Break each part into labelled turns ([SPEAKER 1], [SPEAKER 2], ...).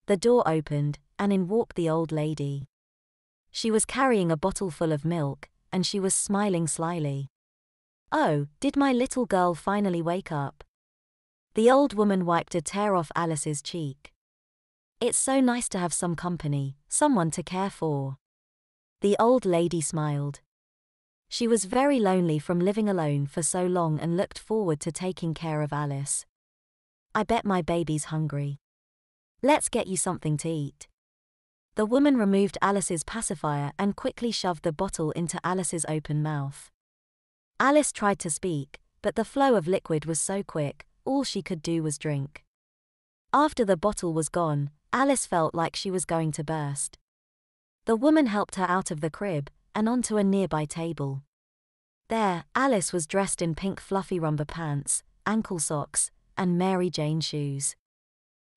[SPEAKER 1] The door opened, and in walked the old lady. She was carrying a bottle full of milk, and she was smiling slyly. "Oh, did my little girl finally wake up?" The old woman wiped a tear off Alice's cheek. "It's so nice to have some company, someone to care for." The old lady smiled. She was very lonely from living alone for so long and looked forward to taking care of Alice. "I bet my baby's hungry. Let's get you something to eat." The woman removed Alice's pacifier and quickly shoved the bottle into Alice's open mouth. Alice tried to speak, but the flow of liquid was so quick, all she could do was drink. After the bottle was gone, Alice felt like she was going to burst. The woman helped her out of the crib, and onto a nearby table. There, Alice was dressed in pink fluffy rubber pants, ankle socks, and Mary Jane shoes.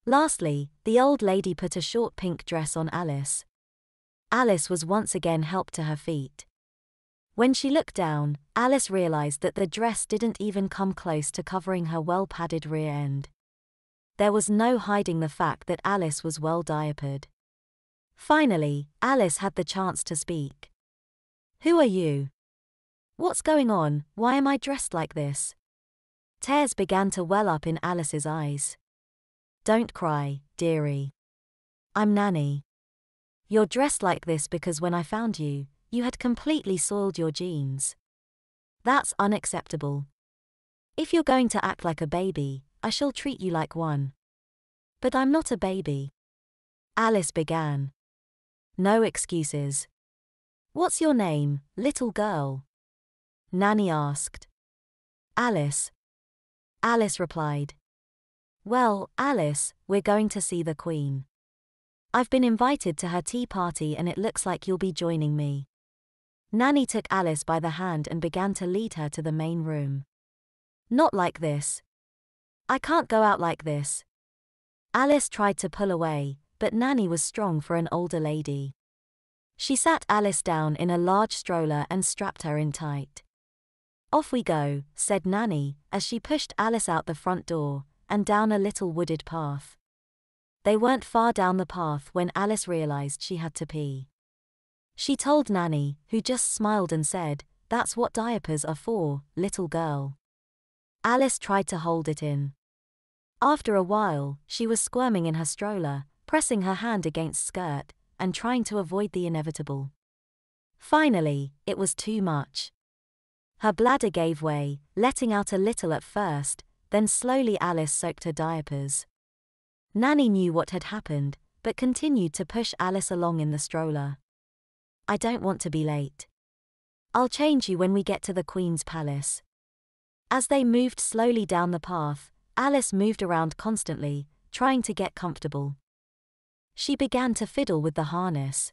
[SPEAKER 1] Lastly, the old lady put a short pink dress on Alice. Alice was once again helped to her feet. When she looked down, Alice realized that the dress didn't even come close to covering her well-padded rear end. There was no hiding the fact that Alice was well diapered. Finally, Alice had the chance to speak. "Who are you? What's going on? Why am I dressed like this?" Tears began to well up in Alice's eyes. "Don't cry, dearie. I'm Nanny. You're dressed like this because when I found you, you had completely soiled your jeans. That's unacceptable. If you're going to act like a baby, I shall treat you like one." "But I'm not a baby," Alice began. "No excuses. What's your name, little girl?" Nanny asked. "Alice." Alice replied. "Well, Alice, we're going to see the Queen. I've been invited to her tea party and it looks like you'll be joining me." Nanny took Alice by the hand and began to lead her to the main room. "Not like this. I can't go out like this." Alice tried to pull away, but Nanny was strong for an older lady. She sat Alice down in a large stroller and strapped her in tight. "Off we go," said Nanny, as she pushed Alice out the front door, and down a little wooded path. They weren't far down the path when Alice realized she had to pee. She told Nanny, who just smiled and said, "That's what diapers are for, little girl." Alice tried to hold it in. After a while, she was squirming in her stroller, pressing her hand against skirt, and trying to avoid the inevitable. Finally, it was too much. Her bladder gave way, letting out a little at first, then slowly Alice soaked her diapers. Nanny knew what had happened, but continued to push Alice along in the stroller. "I don't want to be late. I'll change you when we get to the Queen's palace." As they moved slowly down the path, Alice moved around constantly, trying to get comfortable. She began to fiddle with the harness.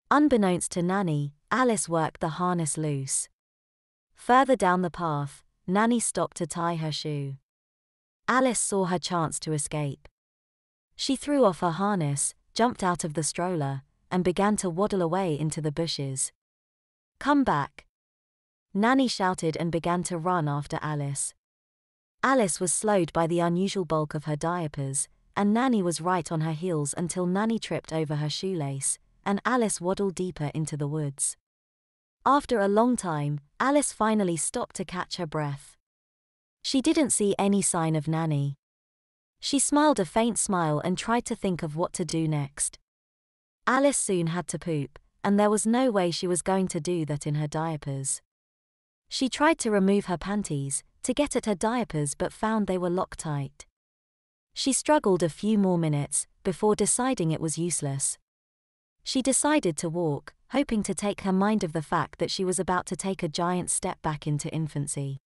[SPEAKER 1] Unbeknownst to Nanny, Alice worked the harness loose. Further down the path, Nanny stopped to tie her shoe. Alice saw her chance to escape. She threw off her harness, jumped out of the stroller, and began to waddle away into the bushes. "Come back!" Nanny shouted and began to run after Alice. Alice was slowed by the unusual bulk of her diapers, and Nanny was right on her heels until Nanny tripped over her shoelace, and Alice waddled deeper into the woods. After a long time, Alice finally stopped to catch her breath. She didn't see any sign of Nanny. She smiled a faint smile and tried to think of what to do next. Alice soon had to poop, and there was no way she was going to do that in her diapers. She tried to remove her panties, to get at her diapers, but found they were locked tight. She struggled a few more minutes, before deciding it was useless. She decided to walk, hoping to take her mind of the fact that she was about to take a giant step back into infancy.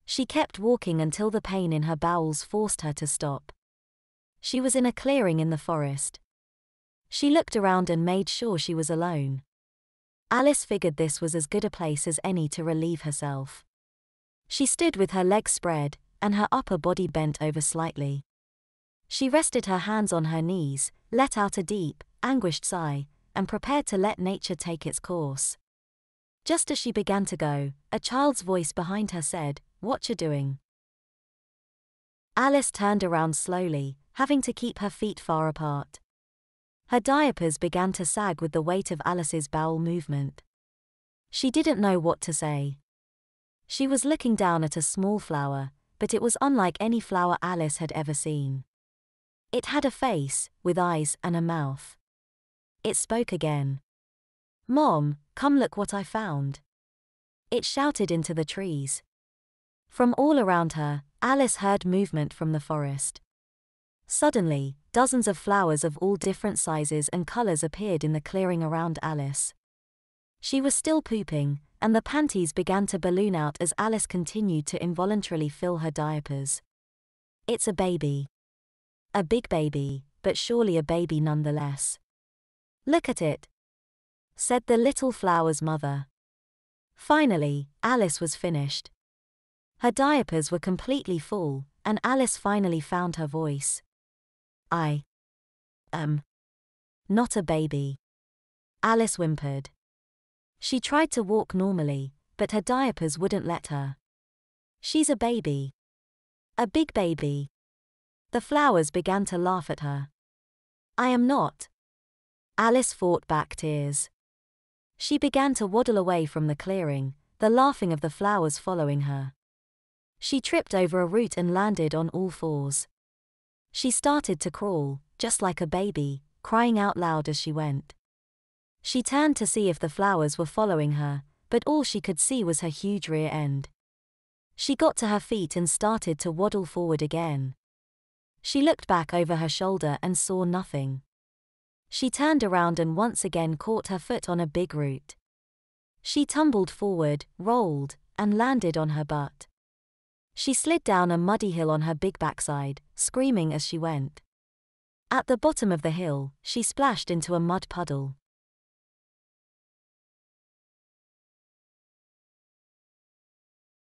[SPEAKER 1] She kept walking until the pain in her bowels forced her to stop. She was in a clearing in the forest. She looked around and made sure she was alone. Alice figured this was as good a place as any to relieve herself. She stood with her legs spread, and her upper body bent over slightly. She rested her hands on her knees, let out a deep, anguished sigh, and prepared to let nature take its course. Just as she began to go, a child's voice behind her said, "What you doing?" Alice turned around slowly, having to keep her feet far apart. Her diapers began to sag with the weight of Alice's bowel movement. She didn't know what to say. She was looking down at a small flower, but it was unlike any flower Alice had ever seen. It had a face, with eyes and a mouth. It spoke again. "Mom, come look what I found." It shouted into the trees. From all around her, Alice heard movement from the forest. Suddenly, dozens of flowers of all different sizes and colors appeared in the clearing around Alice. She was still pooping, and the panties began to balloon out as Alice continued to involuntarily fill her diapers. "It's a baby. A big baby, but surely a baby nonetheless." "Look at it," said the little flower's mother. Finally, Alice was finished. Her diapers were completely full, and Alice finally found her voice. "I am not a baby," Alice whimpered. She tried to walk normally, but her diapers wouldn't let her. "She's a baby. A big baby." The flowers began to laugh at her. "I am not." Alice fought back tears. She began to waddle away from the clearing, the laughing of the flowers following her. She tripped over a root and landed on all fours. She started to crawl, just like a baby, crying out loud as she went. She turned to see if the flowers were following her, but all she could see was her huge rear end. She got to her feet and started to waddle forward again. She looked back over her shoulder and saw nothing. She turned around and once again caught her foot on a big root. She tumbled forward, rolled, and landed on her butt. She slid down a muddy hill on her big backside, screaming as she went. At the bottom of the hill, she splashed into a mud puddle.